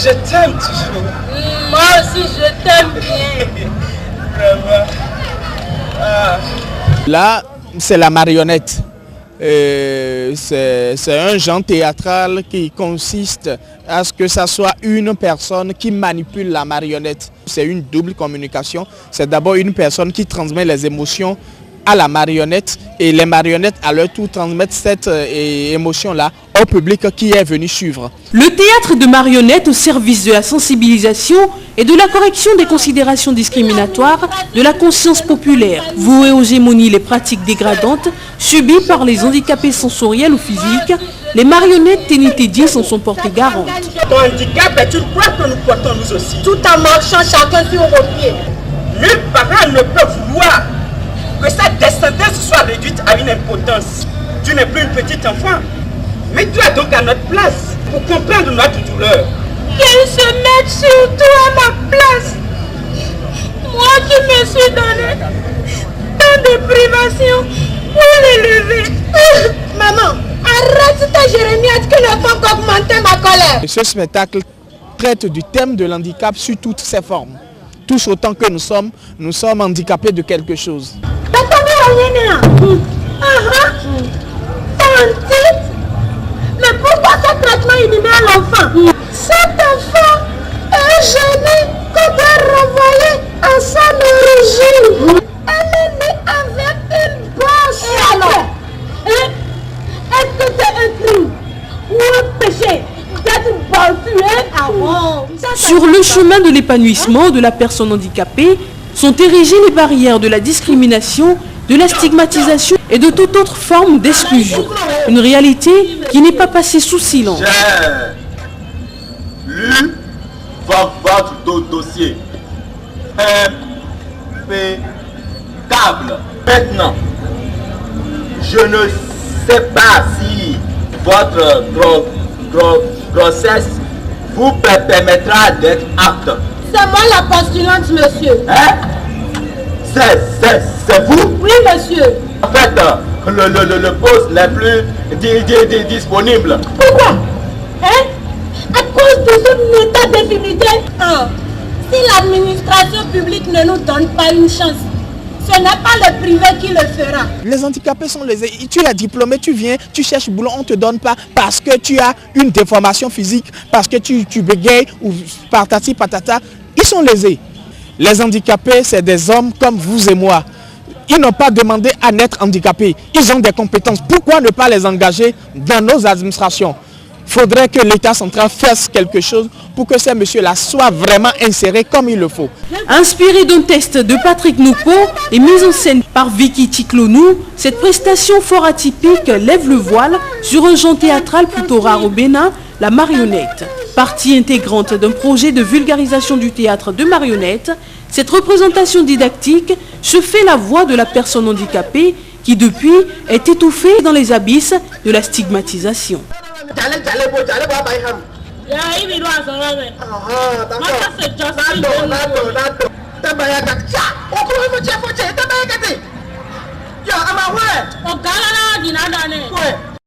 Je t'aime toujours. Moi aussi, je t'aime bien. Vraiment. Là, c'est la marionnette. C'est un genre théâtral qui consiste à ce que ça soit une personne qui manipule la marionnette. C'est une double communication. C'est d'abord une personne qui transmet les émotions à la marionnette et les marionnettes à leur tour transmettent cette émotion-là au public qui est venu suivre. Le théâtre de marionnettes au service de la sensibilisation et de la correction des considérations discriminatoires de la conscience populaire, voué aux gémonies les pratiques dégradantes subies par les handicapés sensoriels ou physiques, les marionnettes ténitédiennes en sont portées garantes. Ton handicap, tu crois que nous portons nous aussi? Tout en marchant chacun sur vos pieds. Nul parent ne peut vouloir que sa descendance soit réduite à une impotence. Tu n'es plus une petite enfant. Mets-toi donc à notre place pour comprendre notre douleur. Qu'ils se mettent surtout à ma place. Moi qui me suis donné tant de privations pour l'élever. Maman, arrête ta jérémiade qui ne peut qu'augmenter ma colère. Ce spectacle traite du thème de l'handicap sous toutes ses formes. Tous autant que nous sommes handicapés de quelque chose. Mais pourquoi ce traitement inhumain à l'enfant? Cet enfant est gêné qu'on doit renvoyer à son origine. Elle est née avec une bosse. Et alors? Est-ce que c'est un crime ou un péché d'être bossué? Sur le chemin de l'épanouissement de la personne handicapée sont érigées les barrières de la discrimination, de la stigmatisation et de toute autre forme d'exclusion. Une réalité qui n'est pas passée sous silence. J'ai lu votre dossier. Impeccable. Maintenant, je ne sais pas si votre grossesse vous permettra d'être apte. C'est moi la postulante, monsieur. Hein? C'est vous? Oui, monsieur. En fait, le poste n'est plus disponible. Pourquoi? Hein? À cause de ce état d'infinité. Si l'administration publique ne nous donne pas une chance, ce n'est pas le privé qui le fera. Les handicapés sont lésés. Tu es diplômé, tu viens, tu cherches boulot, on ne te donne pas parce que tu as une déformation physique, parce que tu bégayes ou patati patata. Ils sont lésés. Les handicapés, c'est des hommes comme vous et moi. Ils n'ont pas demandé à naître handicapés. Ils ont des compétences. Pourquoi ne pas les engager dans nos administrations? Il faudrait que l'État central fasse quelque chose pour que ces messieurs-là soient vraiment insérés comme il le faut. Inspiré d'un test de Patrick Noupo et mise en scène par Vicky Tiklonou, cette prestation fort atypique lève le voile sur un genre théâtral plutôt rare au Bénin, la marionnette. Partie intégrante d'un projet de vulgarisation du théâtre de marionnettes, cette représentation didactique se fait la voix de la personne handicapée qui depuis est étouffée dans les abysses de la stigmatisation. Yeah, I'm aware.